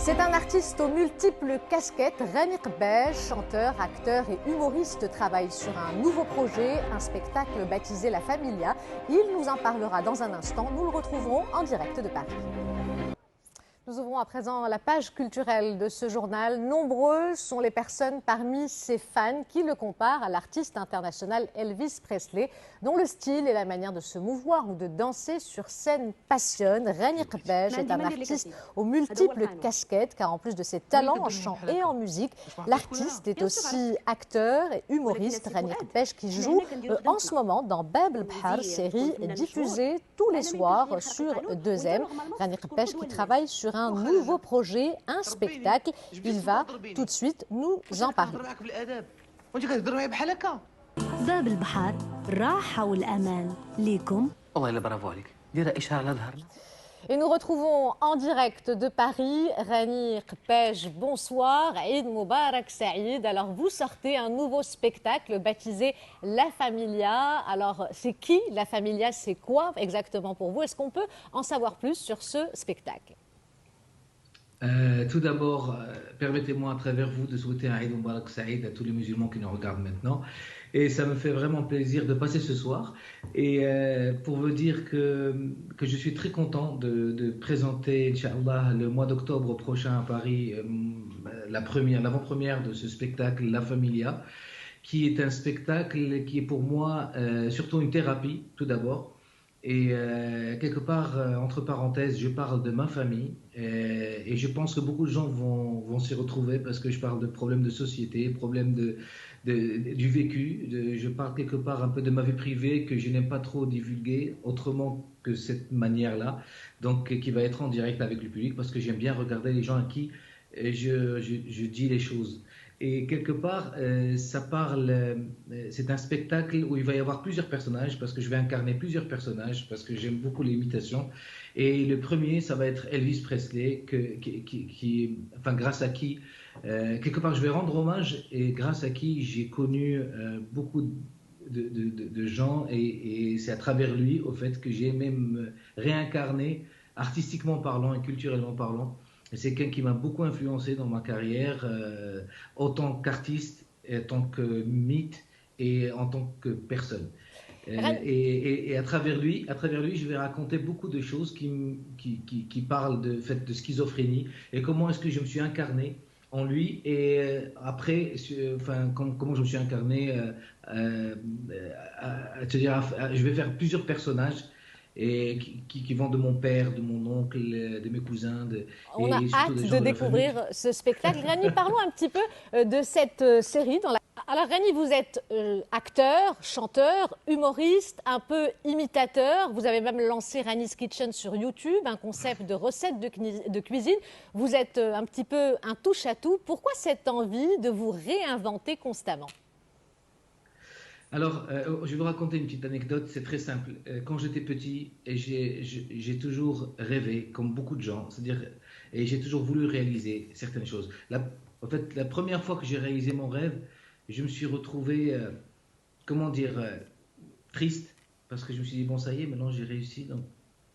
C'est un artiste aux multiples casquettes. Rani Qbej, chanteur, acteur et humoriste, travaille sur un nouveau projet, un spectacle baptisé La Familia. Il nous en parlera dans un instant. Nous le retrouverons en direct de Paris. Nous ouvrons à présent la page culturelle de ce journal. Nombreux sont les personnes parmi ses fans qui le comparent à l'artiste international Elvis Presley, dont le style et la manière de se mouvoir ou de danser sur scène passionnent. Rani Qbej est un artiste aux multiples casquettes, car en plus de ses talents en chant et en musique, l'artiste est aussi acteur et humoriste. Rani Qbej qui joue en ce moment dans Bab el Bahar, série diffusée tous les soirs sur 2M. Rani Qbej qui travaille sur un nouveau projet, un spectacle. Il va tout de suite nous en parler. باب البحر الراحة والأمان ليكم. والله إلا برافو عليك ديرها إشارة على ظهرنا. Et nous retrouvons en direct de Paris Rani Qbej. Bonsoir, Eid Moubarak Saïd. Alors vous sortez un nouveau spectacle baptisé La Familia. Alors c'est qui La Familia? C'est quoi exactement pour vous? Est-ce qu'on peut en savoir plus sur ce spectacle? Tout d'abord, permettez-moi à travers vous de souhaiter un Eid Moubarak Saïd à tous les musulmans qui nous regardent maintenant. Et ça me fait vraiment plaisir de passer ce soir. Et pour vous dire que je suis très content de présenter, Inch'Allah, le mois d'octobre prochain à Paris, l'avant-première de ce spectacle, La Familia, qui est un spectacle qui est pour moi surtout une thérapie, tout d'abord. Et quelque part, entre parenthèses, je parle de ma famille et je pense que beaucoup de gens vont s'y retrouver parce que je parle de problèmes de société, problèmes du vécu. Je parle quelque part un peu de ma vie privée que je n'aime pas trop divulguer autrement que cette manière-là, donc qui va être en direct avec le public parce que j'aime bien regarder les gens à qui je dis les choses. Et quelque part, c'est un spectacle où il va y avoir plusieurs personnages parce que je vais incarner plusieurs personnages parce que j'aime beaucoup l'imitation. Et le premier, ça va être Elvis Presley, grâce à qui, quelque part, je vais rendre hommage et grâce à qui j'ai connu beaucoup de gens et c'est à travers lui, au fait, que j'ai aimé me réincarner, artistiquement parlant et culturellement parlant. C'est quelqu'un qui m'a beaucoup influencé dans ma carrière, autant qu'artiste, en tant que mythe et en tant que personne. Et à travers lui, je vais raconter beaucoup de choses qui parlent de schizophrénie et comment est-ce que je me suis incarné en lui et après, comment je me suis incarné, je vais faire plusieurs personnages. Et qui vont de mon père, de mon oncle, de mes cousins. On a hâte de découvrir ce spectacle. Rani, parlons un petit peu de cette série. Alors Rani, vous êtes acteur, chanteur, humoriste, un peu imitateur. Vous avez même lancé Rani's Kitchen sur YouTube, un concept de recettes de cuisine. Vous êtes un petit peu un touche-à-tout. Pourquoi cette envie de vous réinventer constamment ? Alors, je vais vous raconter une petite anecdote, c'est très simple. Quand j'étais petit, j'ai toujours rêvé, comme beaucoup de gens, et j'ai toujours voulu réaliser certaines choses. En fait, la première fois que j'ai réalisé mon rêve, je me suis retrouvé, triste, parce que je me suis dit, bon, ça y est, maintenant j'ai réussi, donc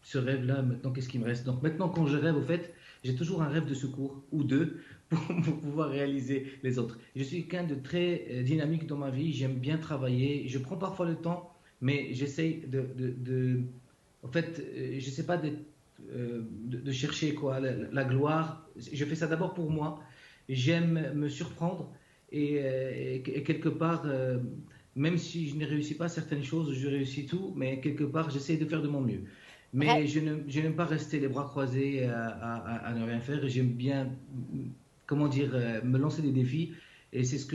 ce rêve-là, maintenant, qu'est-ce qui me reste? Donc maintenant, quand je rêve, au fait, j'ai toujours un rêve de secours, ou deux, pour pouvoir réaliser les autres. Je suis quelqu'un de très dynamique dans ma vie, j'aime bien travailler, je prends parfois le temps, mais j'essaye en fait, je sais pas de chercher la gloire. Je fais ça d'abord pour moi, j'aime me surprendre et quelque part, même si je ne réussis pas certaines choses, je réussis tout, mais quelque part, j'essaie de faire de mon mieux. Mais je n'aime pas rester les bras croisés à ne rien faire. J'aime bien, me lancer des défis. Et c'est ce que